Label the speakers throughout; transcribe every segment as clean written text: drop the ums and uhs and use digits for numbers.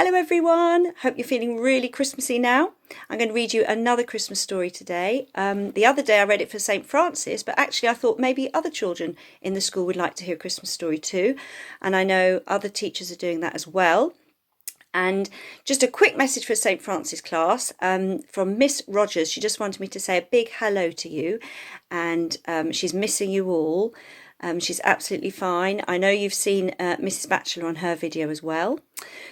Speaker 1: Hello everyone, hope you're feeling really Christmassy now. I'm going to read you another Christmas story today. The other day I read it for St. Francis, but actually I thought maybe other children in the school would like to hear a Christmas story too. And I know other teachers are doing that as well. And just a quick message for St. Francis class from Miss Rogers. She just wanted me to say a big hello to you, and she's missing you all. She's absolutely fine. I know you've seen Mrs. Batchelor on her video as well.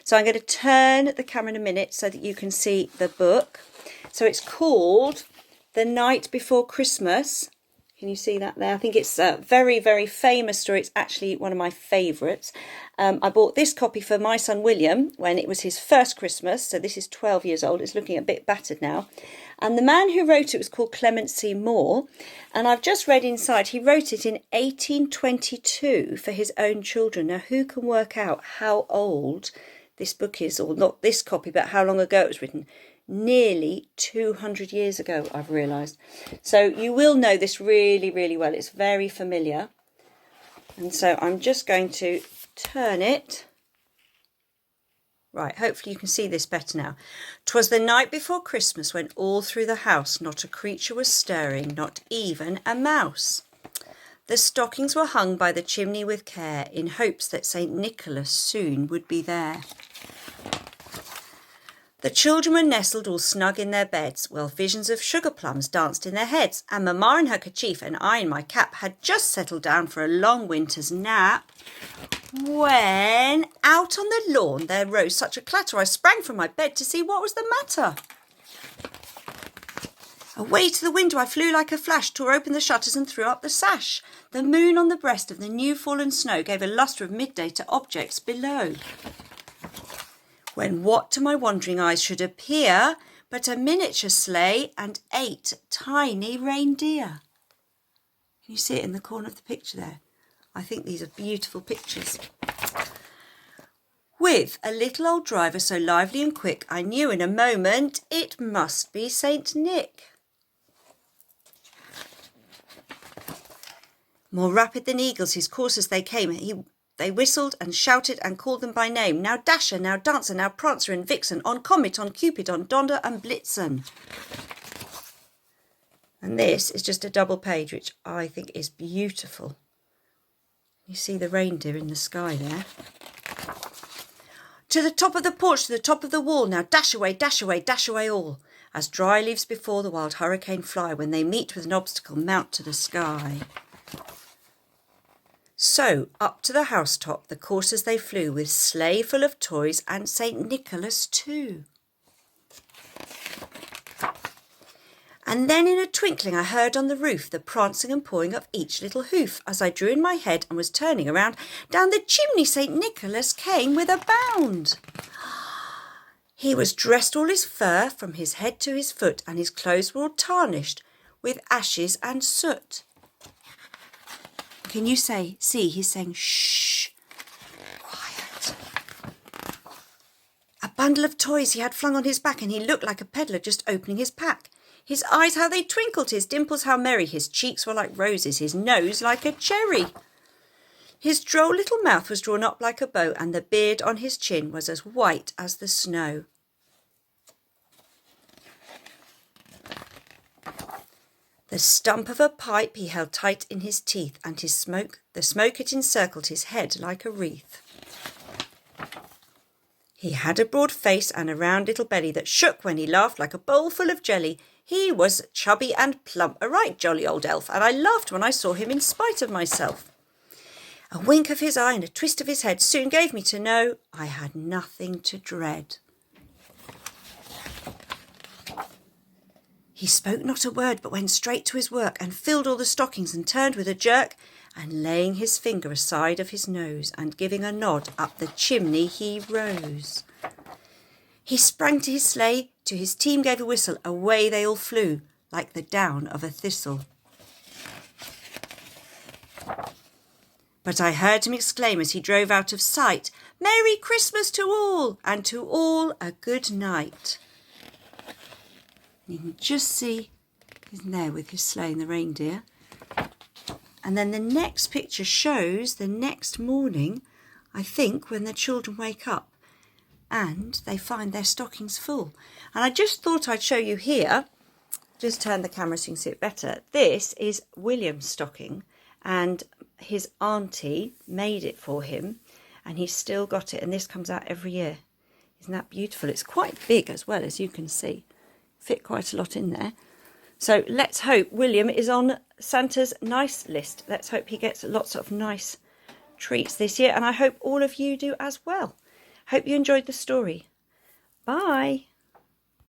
Speaker 1: So I'm going to turn the camera in a minute so that you can see the book. So it's called The Night Before Christmas. Can you see that there? I think it's a very, very famous story. It's actually one of my favourites. I bought this copy for my son William when it was his first Christmas. So this is 12 years old. It's looking a bit battered now. And the man who wrote it was called Clement C. Moore. And I've just read inside, he wrote it in 1822 for his own children. Now, who can work out how old this book is? Or not this copy, but how long ago it was written? Nearly 200 years ago, I've realised. So you will know this really, really well. It's very familiar. And so I'm just going to turn it. Right, hopefully you can see this better now. 'Twas the night before Christmas when all through the house not a creature was stirring, not even a mouse. The stockings were hung by the chimney with care, in hopes that St. Nicholas soon would be there. The children were nestled all snug in their beds, while visions of sugar plums danced in their heads, and Mamma in her kerchief and I in my cap had just settled down for a long winter's nap, when out on the lawn there rose such a clatter I sprang from my bed to see what was the matter. Away to the window I flew like a flash, tore open the shutters and threw up the sash. The moon on the breast of the new fallen snow gave a lustre of midday to objects below. When what to my wandering eyes should appear but a miniature sleigh and 8 tiny reindeer. Can you see it in the corner of the picture there? I think these are beautiful pictures. With a little old driver so lively and quick, I knew in a moment it must be St. Nick. More rapid than eagles his coursers they came. They whistled and shouted and called them by name. Now Dasher, now Dancer, now Prancer and Vixen, on Comet, on Cupid, on Donder and Blitzen. And this is just a double page, which I think is beautiful. You see the reindeer in the sky there. To the top of the porch, to the top of the wall, now dash away all. As dry leaves before the wild hurricane fly, when they meet with an obstacle, mount to the sky. So up to the housetop the coursers they flew, with sleigh full of toys and St. Nicholas too. And then in a twinkling I heard on the roof the prancing and pawing of each little hoof. As I drew in my head and was turning around, down the chimney St. Nicholas came with a bound. He was dressed all his fur from his head to his foot, and his clothes were all tarnished with ashes and soot. Can you see he's saying shh, quiet. A bundle of toys he had flung on his back, and he looked like a peddler just opening his pack. His eyes how they twinkled, his dimples how merry, his cheeks were like roses, his nose like a cherry. His droll little mouth was drawn up like a bow, and the beard on his chin was as white as the snow. The stump of a pipe he held tight in his teeth, and the smoke it encircled his head like a wreath. He had a broad face and a round little belly that shook when he laughed like a bowl full of jelly. He was chubby and plump, a right jolly old elf, and I laughed when I saw him in spite of myself. A wink of his eye and a twist of his head soon gave me to know I had nothing to dread. He spoke not a word, but went straight to his work, and filled all the stockings, and turned with a jerk, and laying his finger aside of his nose, and giving a nod, up the chimney he rose. He sprang to his sleigh, to his team gave a whistle, away they all flew, like the down of a thistle. But I heard him exclaim as he drove out of sight, "Merry Christmas to all, and to all a good night." You can just see he's there with his sleigh and the reindeer. And then the next picture shows the next morning, I think, when the children wake up. and they find their stockings full. And I just thought I'd show you here, just turn the camera so you can see it better. This is William's stocking, and his auntie made it for him, and he's still got it, and this comes out every year. Isn't that beautiful? It's quite big as well, as you can see. Fit quite a lot in there. So let's hope William is on Santa's nice list. Let's hope he gets lots of nice treats this year, and I hope all of you do as well. Hope you enjoyed the story. Bye.